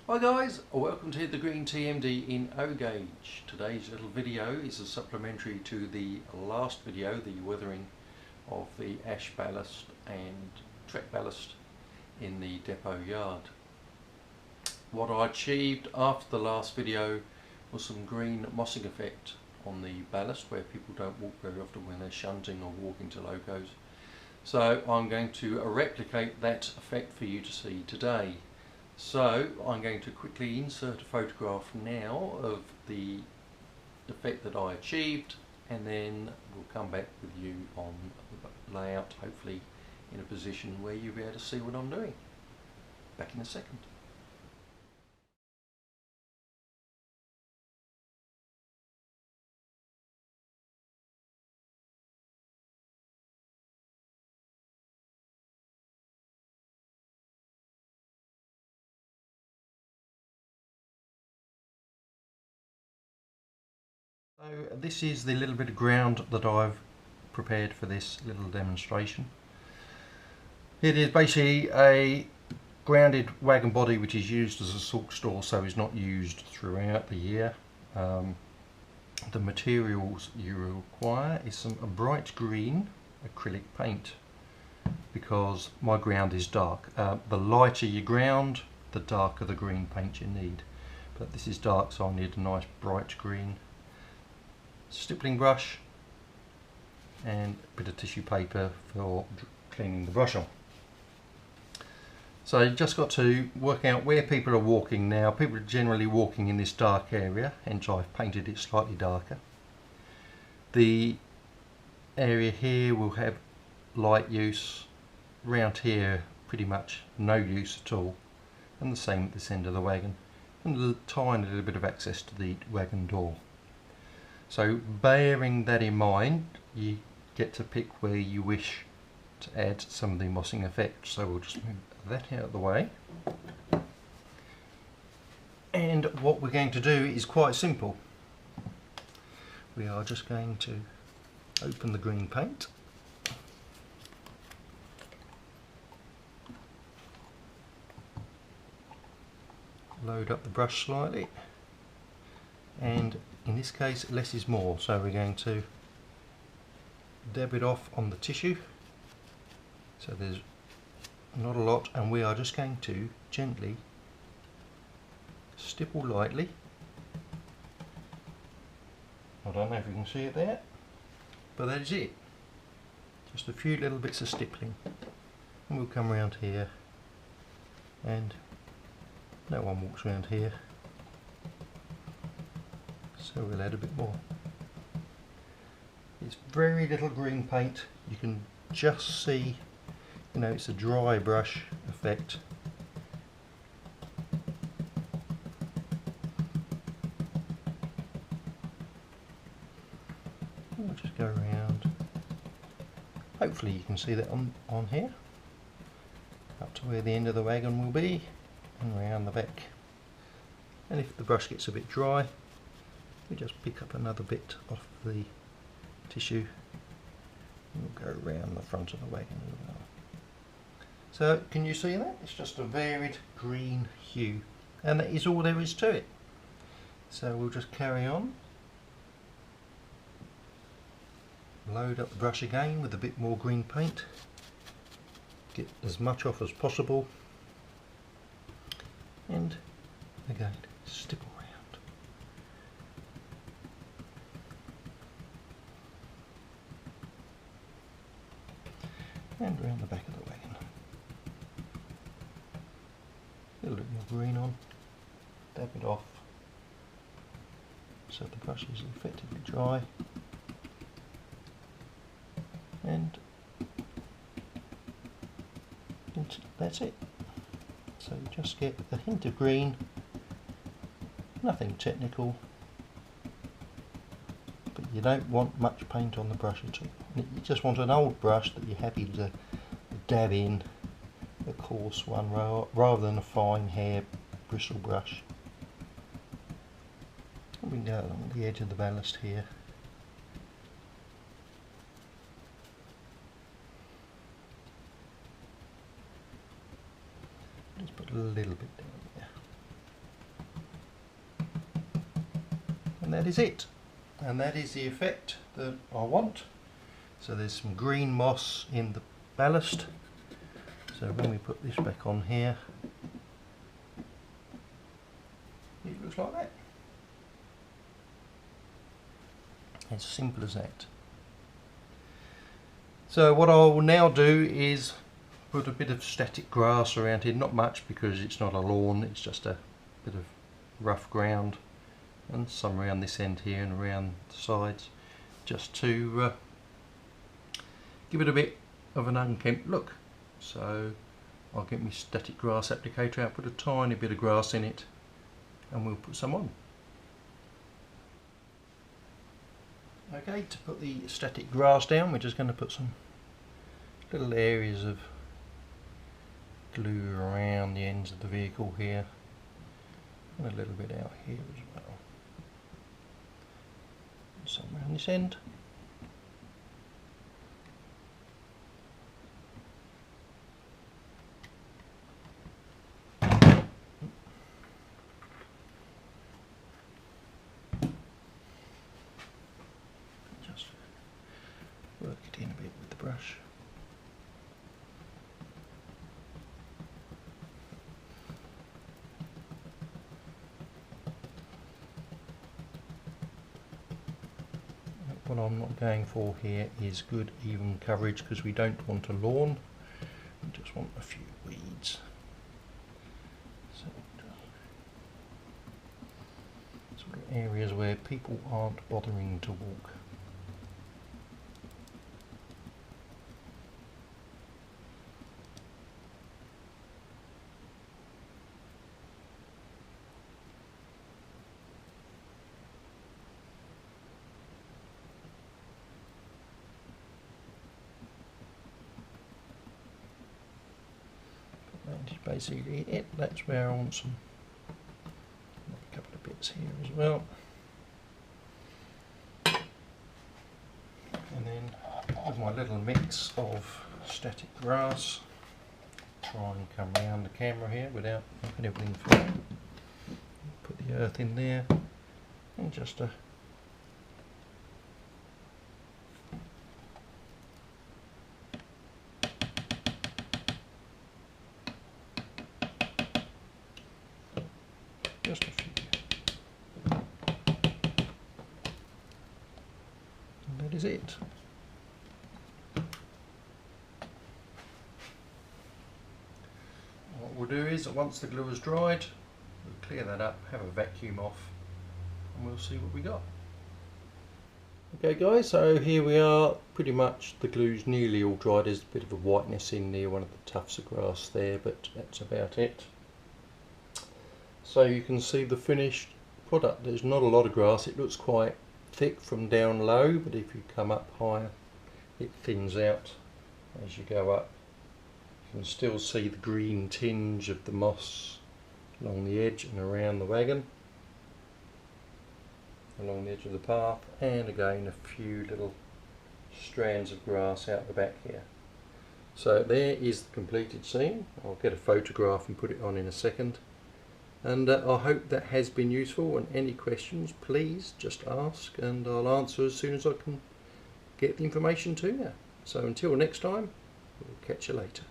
Hi guys, welcome to the Green TMD in O gauge. Today's little video is a supplementary to the last video, the weathering of the ash ballast and track ballast in the depot yard. What I achieved after the last video was some green mossing effect on the ballast where people don't walk very often when they're shunting or walking to locos. So I'm going to replicate that effect for you to see today. So I'm going to quickly insert a photograph now of the effect that I achieved, and then we'll come back with you on the layout, hopefully in a position where you'll be able to see what I'm doing. Back in a second. So this is the little bit of ground that I've prepared for this little demonstration. It is basically a grounded wagon body which is used as a salt store, so is not used throughout the year. The materials you require is a bright green acrylic paint, because my ground is dark. The lighter your ground, the darker the green paint you need, but this is dark, so I need a nice bright green. Stippling brush and a bit of tissue paper for cleaning the brush on. So you just got to work out where people are walking now. People are generally walking in this dark area, hence I've painted it slightly darker. The area here will have light use, round here pretty much no use at all, and the same at this end of the wagon, and a tiny little bit of access to the wagon door. So bearing that in mind, you get to pick where you wish to add some of the mossing effect. So we'll just move that out of the way. And what we're going to do is quite simple. We are just going to open the green paint. Load up the brush slightly. And in this case, less is more, so we're going to dab it off on the tissue, so there's not a lot, and we are just going to gently stipple lightly. I don't know if you can see it there, but that is it. Just a few little bits of stippling, and we'll come around here, and no one walks around here, so we'll add a bit more. It's very little green paint. You can just see, you know, it's a dry brush effect. We'll just go around. Hopefully you can see that on here, up to where the end of the wagon will be, and round the back. And if the brush gets a bit dry, we just pick up another bit off the tissue and we'll go around the front of the wagon as well. So can you see that? It's just a varied green hue, and that is all there is to it. So we'll just carry on. Load up the brush again with a bit more green paint. Get as much off as possible. And again, stipple around. And around the back of the wagon. A little bit more green on, dab it off so the brush is effectively dry, and that's it. So you just get a hint of green, nothing technical, but you don't want much paint on the brush at all. You just want an old brush that you're happy to dab in, a coarse one rather than a fine hair bristle brush. And we can go along the edge of the ballast here. Just put a little bit down there. and that is it. And that is the effect that I want. So there's some green moss in the ballast. So when we put this back on here, it looks like that. As simple as that. So what I will now do is put a bit of static grass around here, not much because it's not a lawn, it's just a bit of rough ground, and some around this end here and around the sides, just to give it a bit of an unkempt look. So I'll get my static grass applicator out, put a tiny bit of grass in it, and we'll put some on. Okay, to put the static grass down, we're just going to put some little areas of glue around the ends of the vehicle here, and a little bit out here as well. And some around this end. Work it in a bit with the brush. What I'm not going for here is good even coverage, because we don't want a lawn, we just want a few weeds. So, sort of areas where people aren't bothering to walk. That is basically it. That's where I want some, a couple of bits here as well. And then with my little mix of static grass, try and come around the camera here without knocking everything flat. Put the earth in there, and just a few. And that is it. What we'll do is, once the glue is dried, we'll clear that up, have a vacuum off, and we'll see what we got. Okay guys, so here we are, pretty much the glue's nearly all dried. There's a bit of a whiteness in there, one of the tufts of grass there, but that's about it. So you can see the finished product. There's not a lot of grass, it looks quite thick from down low, but if you come up higher it thins out as you go up. You can still see the green tinge of the moss along the edge and around the wagon, along the edge of the path, and again a few little strands of grass out the back here. So there is the completed scene. I'll get a photograph and put it on in a second. And I hope that has been useful, and any questions please just ask and I'll answer as soon as I can get the information to you. So until next time, we'll catch you later.